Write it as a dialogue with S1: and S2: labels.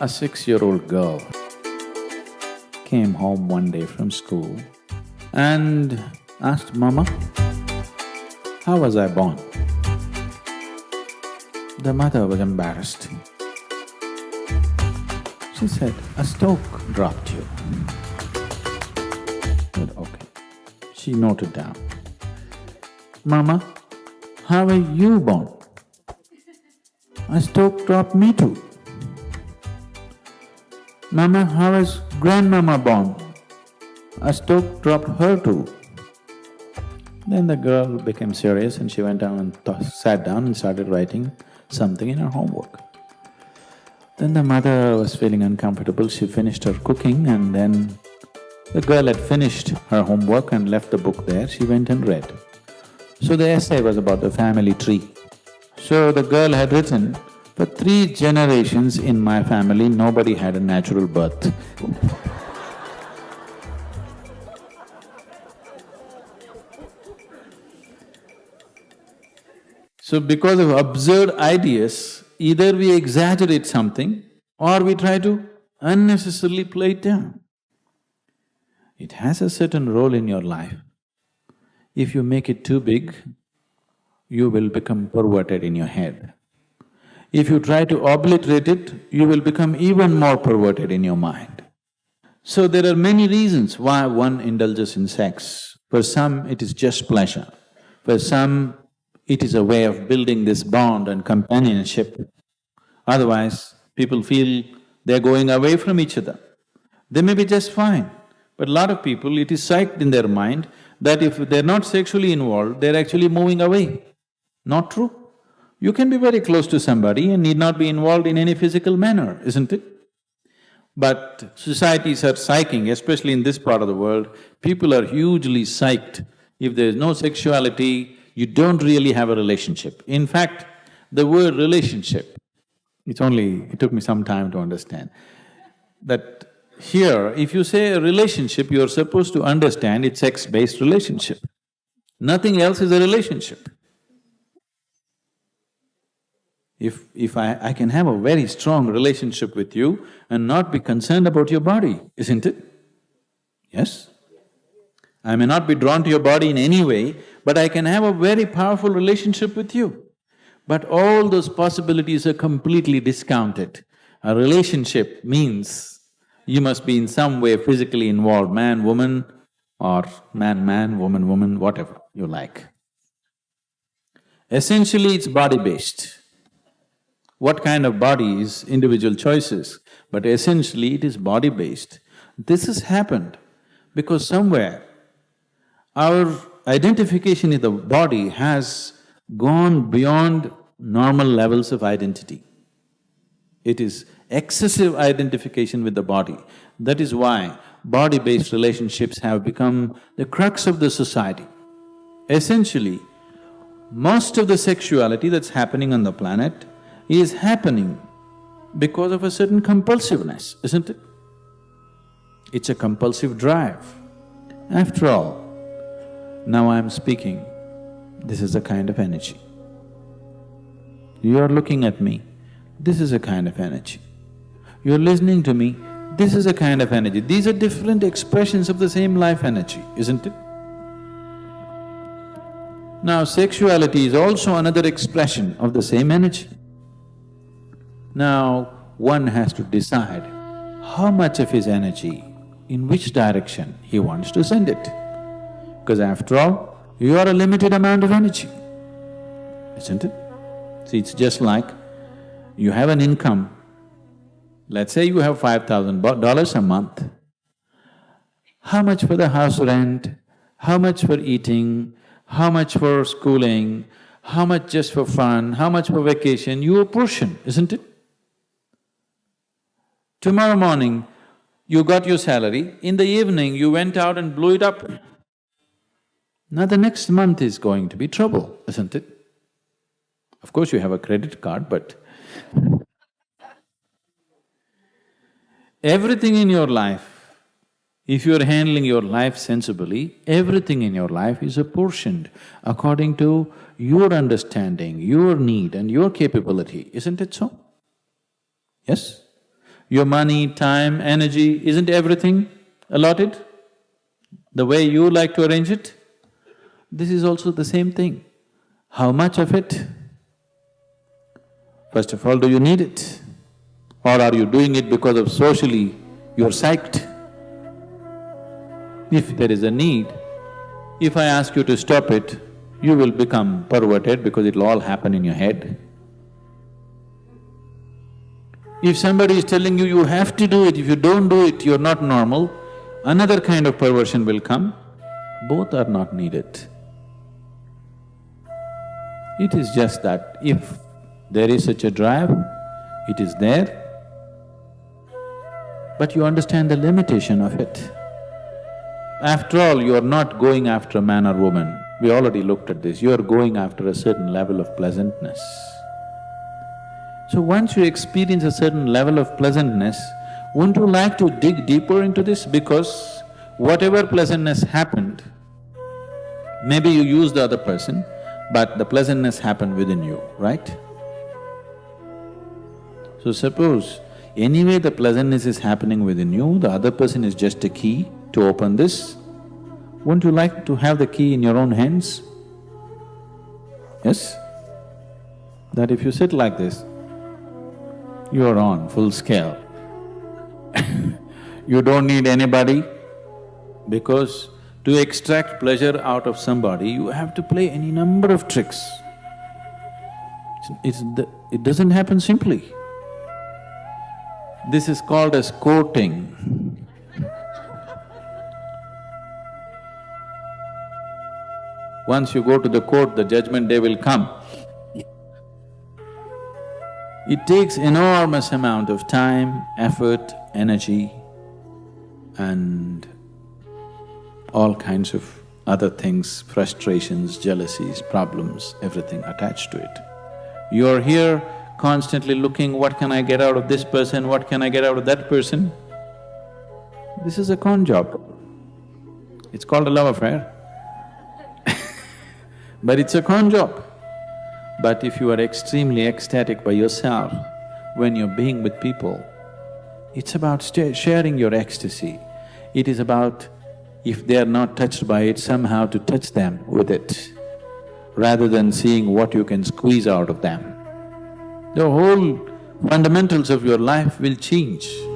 S1: A 6-year-old girl came home one day from school and asked, "Mama, how was I born?" The mother was embarrassed. She said, "A stoke dropped you." I said, "Okay." She noted down, "Mama, how were you born?" "A stoke dropped me too." "Mama, how was grandmama born?" "A stoke dropped her too." Then the girl became serious and she went down and sat down and started writing something in her homework. Then the mother was feeling uncomfortable, she finished her cooking and then the girl had finished her homework and left the book there, she went and read. So the essay was about the family tree. So the girl had written, "For 3 generations in my family, nobody had a natural birth." So because of absurd ideas, either we exaggerate something or we try to unnecessarily play it down. It has a certain role in your life. If you make it too big, you will become perverted in your head. If you try to obliterate it, you will become even more perverted in your mind. So there are many reasons why one indulges in sex. For some, it is just pleasure. For some, it is a way of building this bond and companionship. Otherwise, people feel they're going away from each other. They may be just fine, but a lot of people, it is psyched in their mind that if they're not sexually involved, they're actually moving away. Not true. You can be very close to somebody and need not be involved in any physical manner, isn't it? But societies are psyching, especially in this part of the world, people are hugely psyched. If there is no sexuality, you don't really have a relationship. In fact, the word relationship, it took me some time to understand that here, if you say a relationship, you're supposed to understand it's sex-based relationship. Nothing else is a relationship. If I can have a very strong relationship with you and not be concerned about your body, isn't it? Yes? I may not be drawn to your body in any way, but I can have a very powerful relationship with you. But all those possibilities are completely discounted. A relationship means you must be in some way physically involved, man, woman, or man, woman, woman, whatever you like. Essentially, it's body-based. What kind of body is individual choices, but essentially it is body-based. This has happened because somewhere our identification in the body has gone beyond normal levels of identity. It is excessive identification with the body. That is why body-based relationships have become the crux of the society. Essentially, most of the sexuality that's happening on the planet is happening because of a certain compulsiveness, isn't it? It's a compulsive drive. After all, now I'm speaking, this is a kind of energy. You're looking at me, this is a kind of energy. You're listening to me, this is a kind of energy. These are different expressions of the same life energy, isn't it? Now, sexuality is also another expression of the same energy. Now, one has to decide how much of his energy, in which direction he wants to send it. Because after all, you are a limited amount of energy, isn't it? See, it's just like you have an income, let's say you have $5,000 a month. How much for the house rent, how much for eating, how much for schooling, how much just for fun, how much for vacation, your portion, isn't it? Tomorrow morning, you got your salary, in the evening you went out and blew it up. Now the next month is going to be trouble, isn't it? Of course you have a credit card, but everything in your life, if you're handling your life sensibly, everything in your life is apportioned according to your understanding, your need and your capability, isn't it so? Yes? Your money, time, energy, isn't everything allotted the way you like to arrange it? This is also the same thing. How much of it? First of all, do you need it? Or are you doing it because of socially you're psyched? If there is a need, if I ask you to stop it, you will become perverted because it'll all happen in your head. If somebody is telling you, you have to do it, if you don't do it, you're not normal, another kind of perversion will come. Both are not needed. It is just that if there is such a drive, it is there, but you understand the limitation of it. After all, you are not going after a man or woman. We already looked at this. You are going after a certain level of pleasantness. So once you experience a certain level of pleasantness, wouldn't you like to dig deeper into this? Because whatever pleasantness happened, maybe you used the other person, but the pleasantness happened within you, right? So suppose anyway the pleasantness is happening within you, the other person is just a key to open this, wouldn't you like to have the key in your own hands? Yes? That if you sit like this, you are on full scale. You don't need anybody, because to extract pleasure out of somebody, you have to play any number of tricks. It doesn't happen simply. This is called as courting. Once you go to the court, the judgment day will come. It takes enormous amount of time, effort, energy, and all kinds of other things, frustrations, jealousies, problems, everything attached to it. You're here constantly looking, what can I get out of this person, what can I get out of that person? This is a con job. It's called a love affair. But it's a con job. But if you are extremely ecstatic by yourself, when you're being with people, it's about sharing your ecstasy. It is about, if they are not touched by it, somehow to touch them with it, rather than seeing what you can squeeze out of them. The whole fundamentals of your life will change.